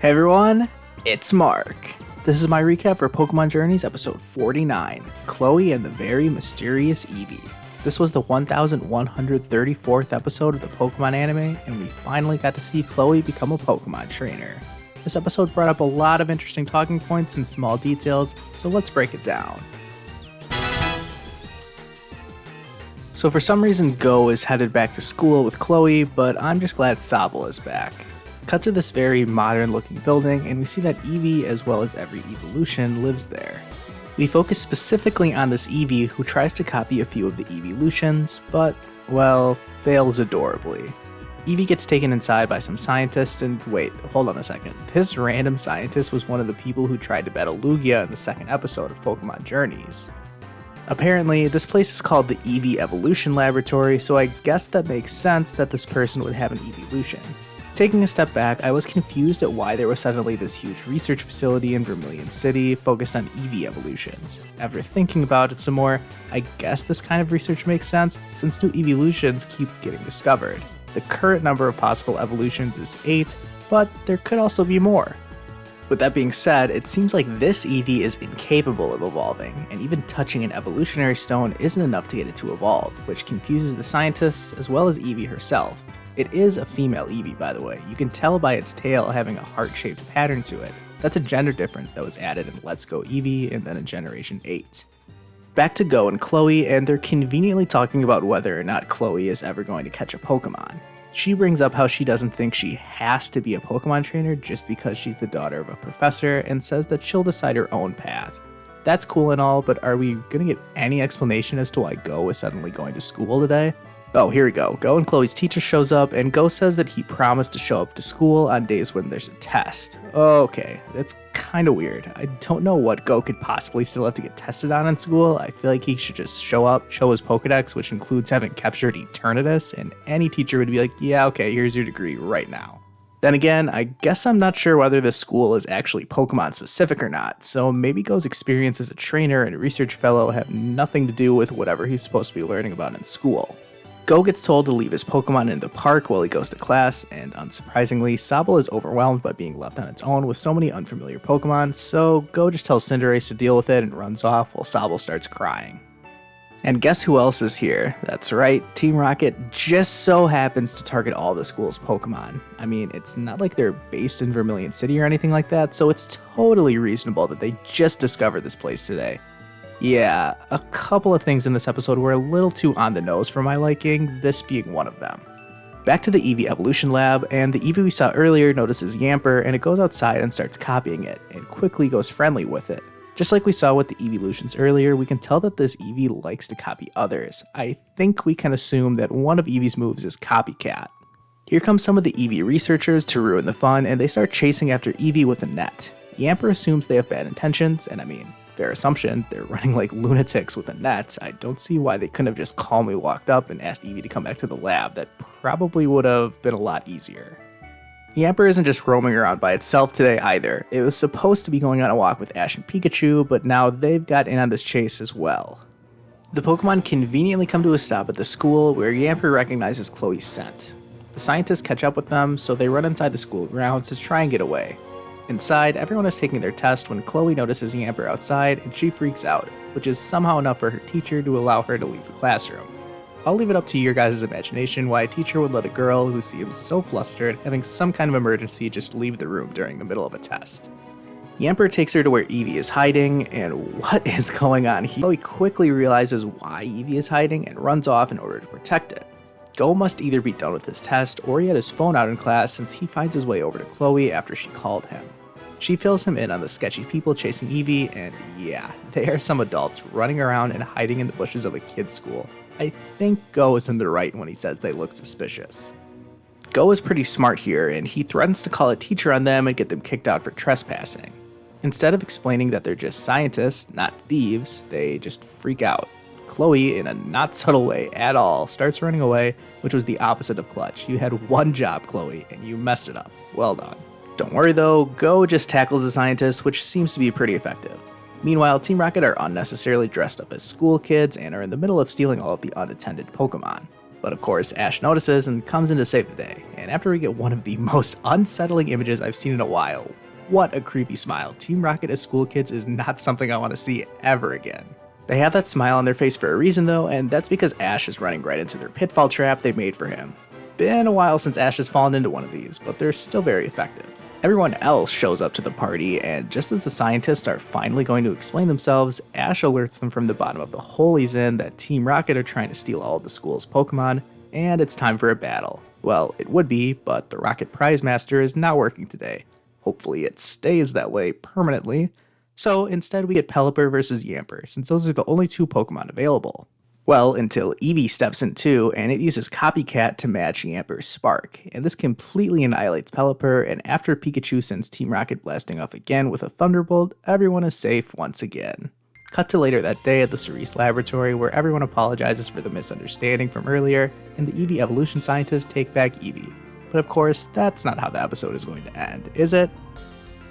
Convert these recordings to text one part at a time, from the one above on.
Hey everyone, it's Mark. This is my recap for Pokémon Journeys episode 49, Chloe and the Very Mysterious Eevee. This was the 1134th episode of the Pokémon anime, and we finally got to see Chloe become a Pokémon trainer. This episode brought up a lot of interesting talking points and small details, so let's break it down. So for some reason, Go is headed back to school with Chloe, but I'm just glad Sobble is back. Cut to this very modern looking building, and we see that Eevee, as well as every evolution, lives there. We focus specifically on this Eevee who tries to copy a few of the evolutions, but, well, fails adorably. Eevee gets taken inside by some scientists, and wait, hold on a second. This random scientist was one of the people who tried to battle Lugia in the second episode of Pokémon Journeys. Apparently, this place is called the Eevee Evolution Laboratory, so I guess that makes sense that this person would have an evolution. Taking a step back, I was confused at why there was suddenly this huge research facility in Vermilion City focused on Eevee evolutions. After thinking about it some more, I guess this kind of research makes sense since new evolutions keep getting discovered. The current number of possible evolutions is 8, but there could also be more. With that being said, it seems like this Eevee is incapable of evolving, and even touching an evolutionary stone isn't enough to get it to evolve, which confuses the scientists as well as Eevee herself. It is a female Eevee, by the way. You can tell by its tail having a heart-shaped pattern to it. That's a gender difference that was added in Let's Go Eevee and then in Generation 8. Back to Go and Chloe, and they're conveniently talking about whether or not Chloe is ever going to catch a Pokemon. She brings up how she doesn't think she has to be a Pokemon trainer just because she's the daughter of a professor, and says that she'll decide her own path. That's cool and all, but are we gonna get any explanation as to why Go is suddenly going to school today? Oh, here we go. Go and Chloe's teacher shows up, and Go says that he promised to show up to school on days when there's a test. Okay, that's kinda weird. I don't know what Go could possibly still have to get tested on in school. I feel like he should just show up, show his Pokedex, which includes having captured Eternatus, and any teacher would be like, yeah, okay, here's your degree right now. Then again, I guess I'm not sure whether this school is actually Pokemon specific or not, so maybe Go's experience as a trainer and research fellow have nothing to do with whatever he's supposed to be learning about in school. Go gets told to leave his Pokemon in the park while he goes to class, and unsurprisingly, Sobble is overwhelmed by being left on its own with so many unfamiliar Pokemon, so Go just tells Cinderace to deal with it and runs off while Sobble starts crying. And guess who else is here? That's right, Team Rocket just so happens to target all the school's Pokemon. I mean, it's not like they're based in Vermilion City or anything like that, so it's totally reasonable that they just discovered this place today. Yeah, a couple of things in this episode were a little too on the nose for my liking, this being one of them. Back to the Eevee Evolution Lab, and the Eevee we saw earlier notices Yamper, and it goes outside and starts copying it, and quickly goes friendly with it. Just like we saw with the evolutions earlier, we can tell that this Eevee likes to copy others. I think we can assume that one of Eevee's moves is Copycat. Here come some of the Eevee researchers to ruin the fun, and they start chasing after Eevee with a net. Yamper assumes they have bad intentions, and I mean, fair assumption, they're running like lunatics with a net. I don't see why they couldn't have just calmly walked up and asked Eevee to come back to the lab. That probably would have been a lot easier. Yamper isn't just roaming around by itself today either. It was supposed to be going on a walk with Ash and Pikachu, but now they've got in on this chase as well. The Pokemon conveniently come to a stop at the school where Yamper recognizes Chloe's scent. The scientists catch up with them, so they run inside the school grounds to try and get away. Inside, everyone is taking their test when Chloe notices Yamper outside and she freaks out, which is somehow enough for her teacher to allow her to leave the classroom. I'll leave it up to your guys' imagination why a teacher would let a girl who seems so flustered, having some kind of emergency, just leave the room during the middle of a test. Yamper takes her to where Eevee is hiding, and what is going on here? Chloe quickly realizes why Eevee is hiding and runs off in order to protect it. Go must either be done with his test or he had his phone out in class since he finds his way over to Chloe after she called him. She fills him in on the sketchy people chasing Eevee, and yeah, they are some adults running around and hiding in the bushes of a kid's school. I think Go is in the right when he says they look suspicious. Go is pretty smart here, and he threatens to call a teacher on them and get them kicked out for trespassing. Instead of explaining that they're just scientists, not thieves, they just freak out. Chloe, in a not subtle way at all, starts running away, which was the opposite of clutch. You had one job, Chloe, and you messed it up. Well done. Don't worry though, Go just tackles the scientist, which seems to be pretty effective. Meanwhile, Team Rocket are unnecessarily dressed up as school kids and are in the middle of stealing all of the unattended Pokemon. But of course, Ash notices and comes in to save the day, and after we get one of the most unsettling images I've seen in a while, what a creepy smile. Team Rocket as school kids is not something I want to see ever again. They have that smile on their face for a reason though, and that's because Ash is running right into their pitfall trap they made for him. Been a while since Ash has fallen into one of these, but they're still very effective. Everyone else shows up to the party, and just as the scientists are finally going to explain themselves, Ash alerts them from the bottom of the hole he's in that Team Rocket are trying to steal all of the school's Pokemon, and it's time for a battle. Well, it would be, but the Rocket Prize Master is not working today. Hopefully it stays that way permanently. So instead we get Peliper versus Yamper, since those are the only two Pokemon available. Well, until Eevee steps in too, and it uses Copycat to match Yamper's Spark, and this completely annihilates Peliper, and after Pikachu sends Team Rocket blasting off again with a Thunderbolt, everyone is safe once again. Cut to later that day at the Cerise laboratory, where everyone apologizes for the misunderstanding from earlier, and the Eevee evolution scientists take back Eevee. But of course, that's not how the episode is going to end, is it?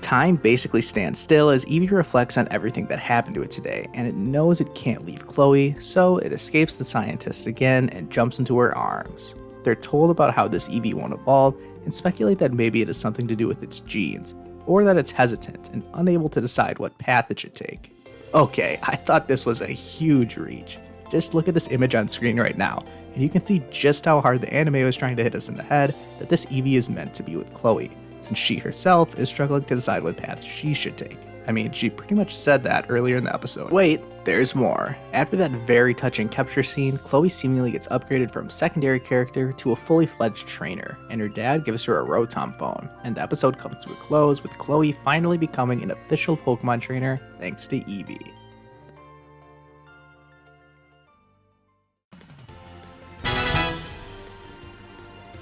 Time basically stands still as Eevee reflects on everything that happened to it today, and it knows it can't leave Chloe, so it escapes the scientists again and jumps into her arms. They're told about how this Eevee won't evolve, and speculate that maybe it has something to do with its genes, or that it's hesitant and unable to decide what path it should take. Okay, I thought this was a huge reach. Just look at this image on screen right now, and you can see just how hard the anime was trying to hit us in the head that this Eevee is meant to be with Chloe, since she herself is struggling to decide what path she should take. I mean, she pretty much said that earlier in the episode. Wait, there's more. After that very touching capture scene, Chloe seemingly gets upgraded from secondary character to a fully fledged trainer, and her dad gives her a Rotom phone, and the episode comes to a close with Chloe finally becoming an official Pokemon trainer thanks to Eevee.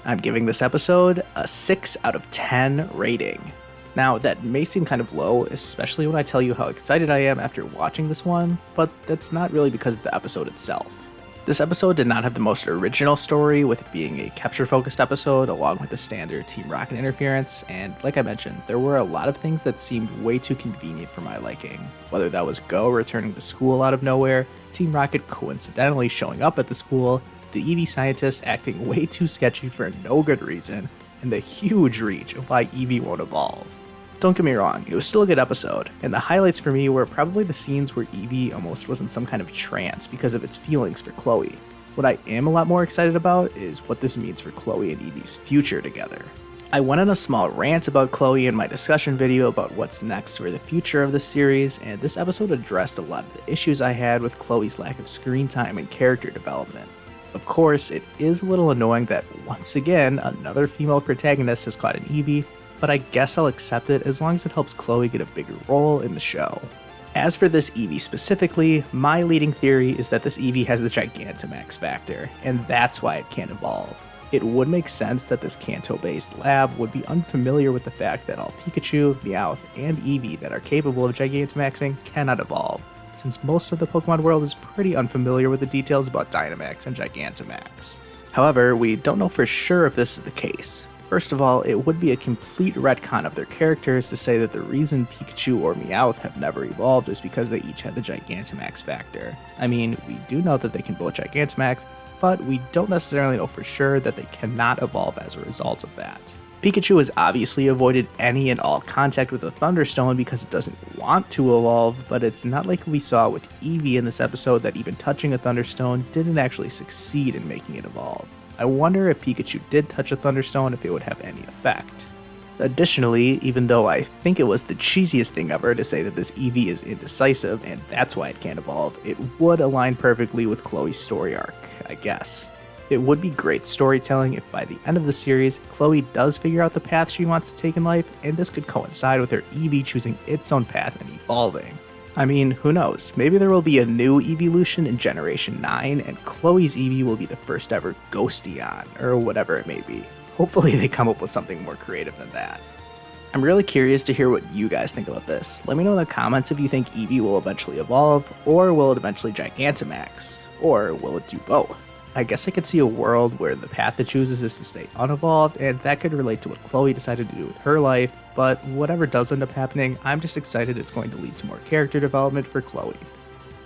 I'm giving this episode a 6 out of 10 rating. Now, that may seem kind of low, especially when I tell you how excited I am after watching this one, but that's not really because of the episode itself. This episode did not have the most original story, with it being a capture-focused episode along with the standard Team Rocket interference, and like I mentioned, there were a lot of things that seemed way too convenient for my liking. Whether that was Go returning to school out of nowhere, Team Rocket coincidentally showing up at the school, the Eevee scientists acting way too sketchy for no good reason, and the huge reach of why Eevee won't evolve. Don't get me wrong, it was still a good episode, and the highlights for me were probably the scenes where Eevee almost was in some kind of trance because of its feelings for Chloe. What I am a lot more excited about is what this means for Chloe and Eevee's future together. I went on a small rant about Chloe in my discussion video about what's next for the future of the series, and this episode addressed a lot of the issues I had with Chloe's lack of screen time and character development. Of course, it is a little annoying that, once again, another female protagonist has caught an Eevee, but I guess I'll accept it as long as it helps Chloe get a bigger role in the show. As for this Eevee specifically, my leading theory is that this Eevee has the Gigantamax factor, and that's why it can't evolve. It would make sense that this Kanto-based lab would be unfamiliar with the fact that all Pikachu, Meowth, and Eevee that are capable of Gigantamaxing cannot evolve, since most of the Pokemon world is pretty unfamiliar with the details about Dynamax and Gigantamax. However, we don't know for sure if this is the case. First of all, it would be a complete retcon of their characters to say that the reason Pikachu or Meowth have never evolved is because they each had the Gigantamax factor. I mean, we do know that they can both Gigantamax, but we don't necessarily know for sure that they cannot evolve as a result of that. Pikachu has obviously avoided any and all contact with the Thunderstone because it doesn't want to evolve, but it's not like we saw with Eevee in this episode that even touching a Thunderstone didn't actually succeed in making it evolve. I wonder if Pikachu did touch a Thunderstone if it would have any effect. Additionally, even though I think it was the cheesiest thing ever to say that this Eevee is indecisive and that's why it can't evolve, it would align perfectly with Chloe's story arc, I guess. It would be great storytelling if by the end of the series, Chloe does figure out the path she wants to take in life, and this could coincide with her Eevee choosing its own path and evolving. I mean, who knows, maybe there will be a new evolution in Generation 9, and Chloe's Eevee will be the first ever Ghosteon, or whatever it may be. Hopefully they come up with something more creative than that. I'm really curious to hear what you guys think about this. Let me know in the comments if you think Eevee will eventually evolve, or will it eventually Gigantamax, or will it do both? I guess I could see a world where the path it chooses is to stay unevolved, and that could relate to what Chloe decided to do with her life, but whatever does end up happening, I'm just excited it's going to lead to more character development for Chloe.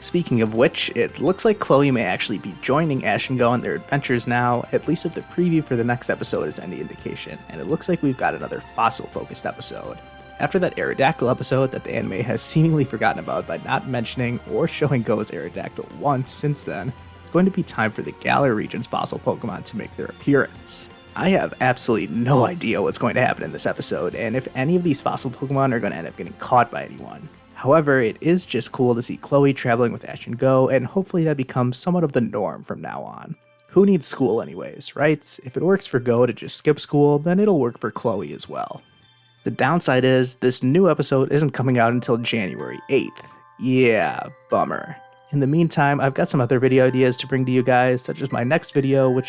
Speaking of which, it looks like Chloe may actually be joining Ash and Go on their adventures now, at least if the preview for the next episode is any indication, and it looks like we've got another fossil-focused episode. After that Aerodactyl episode that the anime has seemingly forgotten about by not mentioning or showing Go's Aerodactyl once since then, it's going to be time for the Galar region's fossil Pokemon to make their appearance. I have absolutely no idea what's going to happen in this episode, and if any of these fossil Pokemon are going to end up getting caught by anyone. However, it is just cool to see Chloe traveling with Ash and Go, and hopefully that becomes somewhat of the norm from now on. Who needs school anyways, right? If it works for Go to just skip school, then it'll work for Chloe as well. The downside is, this new episode isn't coming out until January 8th. Yeah, bummer. In the meantime, I've got some other video ideas to bring to you guys, such as my next video, which